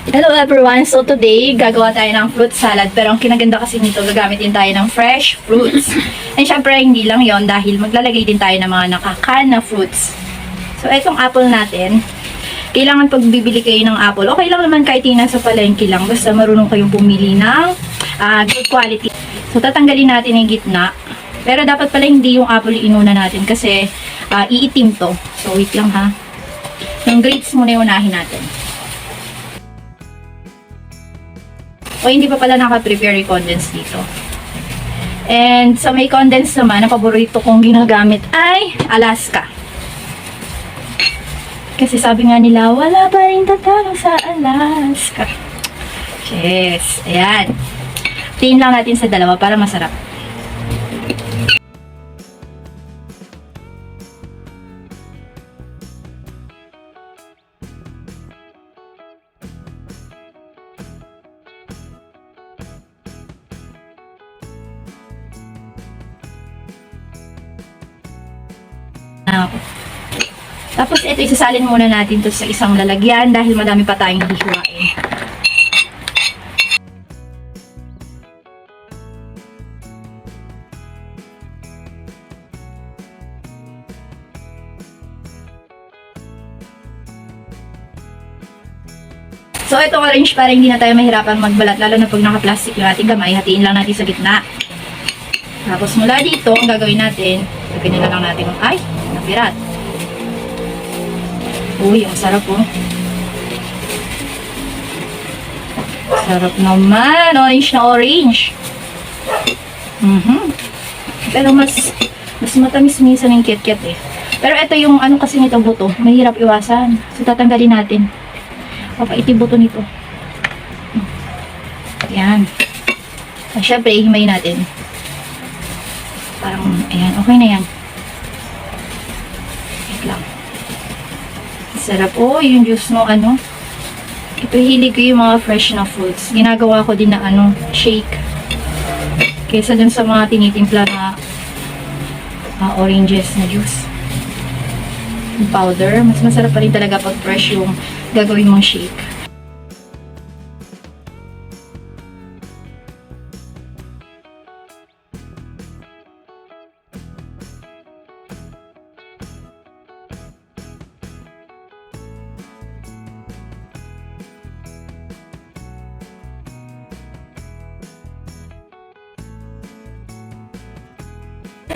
Hello everyone! So today, gagawa tayo ng fruit salad. Pero ang kinaganda kasi nito, gagamit din tayo ng fresh fruits. And syempre, hindi lang yon dahil maglalagay din tayo ng mga nakakan na fruits. So etong apple natin, kailangan pag bibili kayo ng apple, okay lang naman kahit nasa palengke lang. Basta marunong kayong pumili ng good quality. So tatanggalin natin yung gitna. Pero dapat pala hindi yung apple inuna natin kasi iitim to. So wait lang ha. Yung grapes muna yung unahin natin. O hindi pa pala naka-prepare yung condense dito. And sa may condense naman, ang paborito kong ginagamit ay Alaska. Kasi sabi nga nila, wala pa rin tatalo sa Alaska. Yes, ayan. Tingin lang natin sa dalawa para masarap. Tapos ito, isasalin muna natin to sa isang lalagyan dahil madami pa tayong hihiwain. So ito orange para hindi na tayo mahirapan magbalat, lalo na pag naka-plastic yung ating kamay, hatiin lang natin sa gitna. Tapos mula dito, ang gagawin natin, lagyan na lang natin ng napirat. Uy, ang sarap po. Sarap naman. Orange na orange. Pero mas matamis minsan yung kit-kit eh. Pero ito yung ano kasi nito buto. Mahirap iwasan. So tatanggalin natin. Papaiti buto nito. Ayan. At syempre, ihimayin natin. Parang, ayan. Okay na yan. Wait lang. Sarap. Oh, yung juice no, ano. Ito, hilig ko yung mga fresh na fruits. Ginagawa ko din na, shake. Kesa dun sa mga tinitimpla na oranges na juice. Yung powder. Mas masarap pa rin talaga pag fresh yung gagawin mong shake.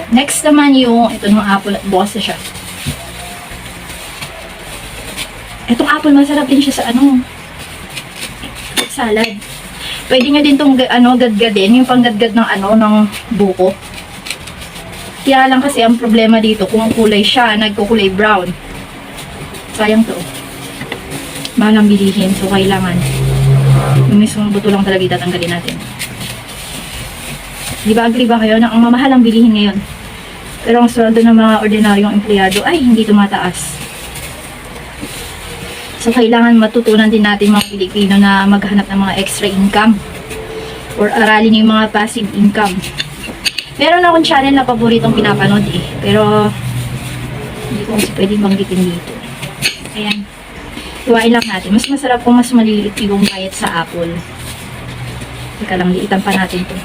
Next naman yung ito ng apple at bukas na siya. Itong apple masarap din siya sa salad. Pwede nyo din tong gadgadin, yung panggadgad ng ng buko. Kaya lang kasi ang problema dito, kung kulay siya, nagkukulay brown. Sayang to. Mahal ang bilihin, so kailangan yung mismong buto lang talaga itatanggalin natin. Di ba agree ba kayo na ang mamahal ang bilihin ngayon? Pero ang sweldo ng mga ordinaryong empleyado ay hindi tumataas. So, kailangan matutunan din natin mga Pilipino na maghanap ng mga extra income or aralin yung mga passive income. Meron akong channel na paboritong pinapanood eh. Pero, hindi ko kasi pwedeng banggitin dito. Ayan. Iwain lang natin. Mas masarap kung mas maliliit yung bayat sa apple. Teka lang, liitan pa natin to.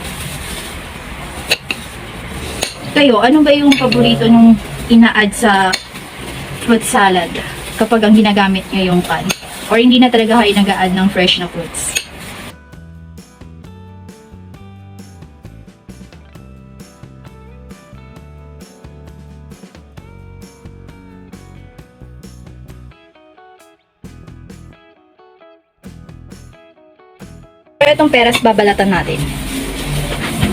Kayo, ano ba yung paborito nyung ina-add sa fruit salad kapag ang ginagamit nyo yung can? Or hindi na talaga kayo nag-a-add ng fresh na fruits? Pero itong peras babalatan natin.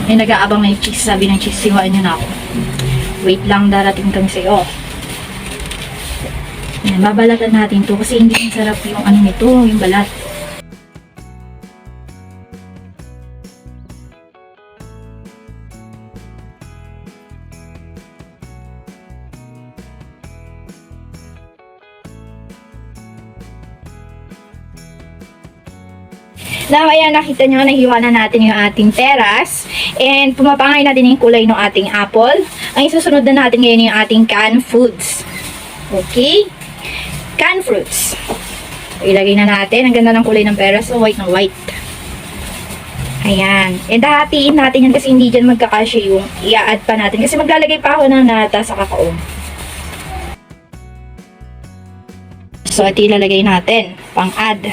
May nag-aabang na yung cheese. Sabi ng cheese, siwain nyo na ako. Wait lang, darating kami sa'yo. Yan, babalatan natin to kasi hindi masarap yung nito, yung balat. Now, ayan, nakita nyo, nahiwa na natin yung ating peras. And pumapangay natin yung kulay ng ating apple. Ang isusunod na natin ngayon yung ating canned fruits. Okay? Canned fruits. So, ilagay na natin. Ang ganda ng kulay ng pera. So, white na white. Ayan. And hahatiin natin yan kasi hindi dyan magkakasya yung i-add pa natin. Kasi maglalagay pa ako ng nata sa kakao. So, ito ilalagay natin. Pang-add.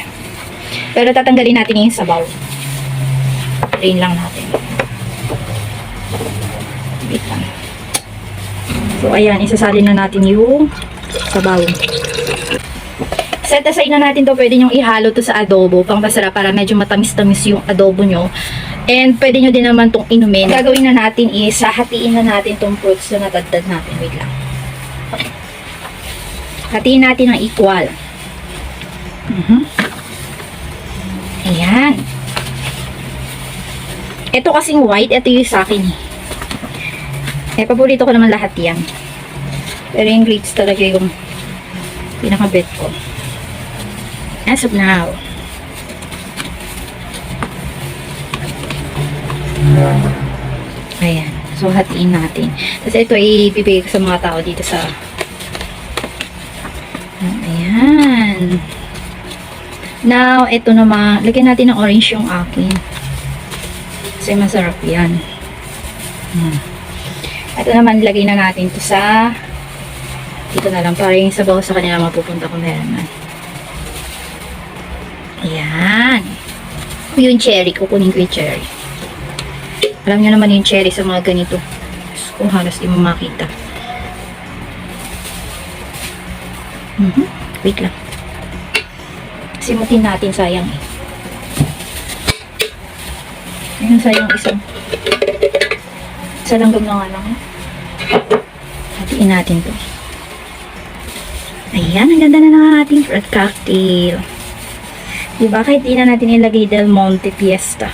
Pero tatanggalin natin yung sabaw. Drain lang natin. Wait lang. So, ayan. Isasalin na natin yung sabaw. Set aside na natin to. Pwede nyo ihalo to sa adobo. Pang masarap para medyo matamis-tamis yung adobo nyo. And pwede nyo din naman tong inumin. Gagawin na natin is, hahatiin na natin tong fruits na natagdad natin. Wait lang. Hatiin natin ng equal. Ayan. Ito kasing white. Ito yung sa akin. Paborito ko naman lahat yan. Pero yung grapes talaga yung pinaka-bet ko. As of now. Ayan. So, hatiin natin. Kasi ito ibibigay ko sa mga tao dito sa... Ayan. Now, ito naman. Lagyan natin ng orange yung akin. Kasi masarap yan. Ito naman, lagay na natin ito sa... Dito na lang. Para yung sabaw sa kanila mapupunta ko meron na. Ayan. Yung cherry. Kukunin ko yung cherry. Alam nyo naman yung cherry sa mga ganito. Kung halos di mo makita. Wait lang. Simutin natin. Sayang eh. Ayun, sayang isang. Isa lang na lang. Hatiin natin to. Ayan. Ang ganda na ng ating fruit cocktail. Diba? Kahit di na natin ilagay Del Monte Fiesta.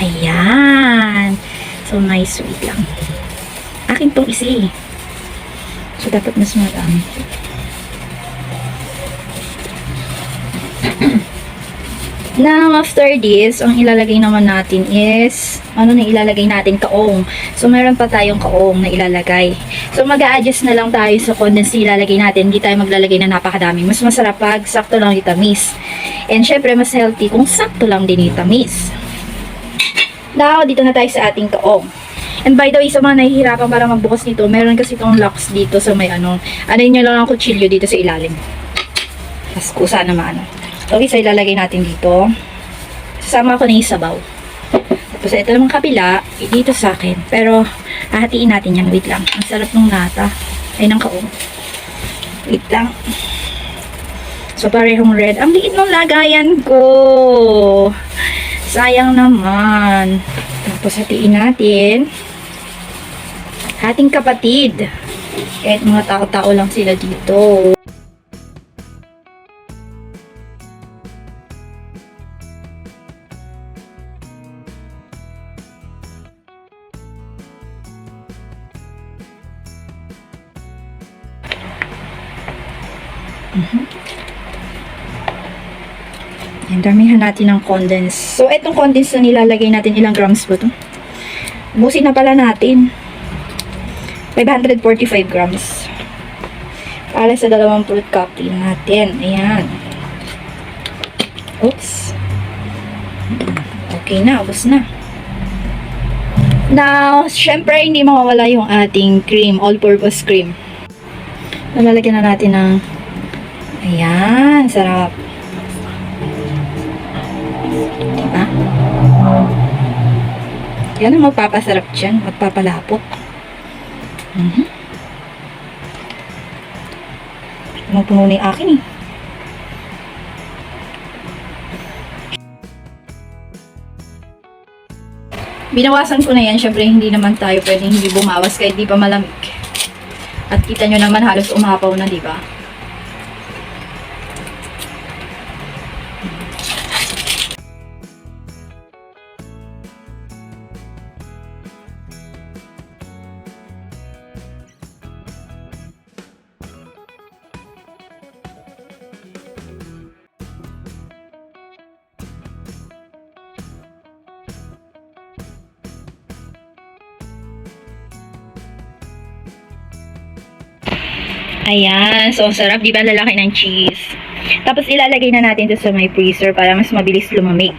Ayan. So, nice. Sweet lang. Akin tong isa eh. So, dapat mas marami. Now, after this, ang ilalagay naman natin is, ano na ilalagay natin? Kaong. So, meron pa tayong kaong na ilalagay. So, mag-a-adjust na lang tayo sa condensed na ilalagay natin. Hindi tayo maglalagay na napakadami. Mas masarap pag sakto lang itamis. And, syempre, mas healthy kung sakto lang din itamis. Now, dito na tayo sa ating kaong. And by the way, sa mga nahihirapan para magbukas nito, meron kasi itong locks dito sa may ano. Anayin nyo lang ang kutsilyo dito sa ilalim. Tapos, kusa naman ano. Okay, so ilalagay natin dito. Sasama ko na yung sabaw. Tapos ito namang kabila, dito sa akin. Pero, hahatiin natin yan. Wait lang. Ang sarap ng nata. Ay, ng kaong. Wait lang. So, parehong red. Ang liit ng lagayan ko. Sayang naman. Tapos, hatiin natin. Ating kapatid. Kahit mga tao-tao lang sila dito. Yan, damihan natin ng condense. So, itong condense na nilalagay natin, ilang grams po ito? Busin na pala natin. 545 grams. Para sa dalawang fruit cocktail natin. Ayan. Oops. Okay na, ubos na. Now, syempre, hindi mawawala yung ating cream, all-purpose cream. Lalagyan na natin ng ayan, sarap. Diba? Yan ang magpapasarap dyan. Magpapalapot. Puno na yung akin eh. Binawasan ko na yan. Syempre, hindi naman tayo pwedeng hindi bumawas kahit di pa malamig. At kita nyo naman halos umapaw na, di ba? Ayan. So, ang sarap. Di ba lalaki ng cheese? Tapos, ilalagay na natin ito sa may freezer para mas mabilis lumamig.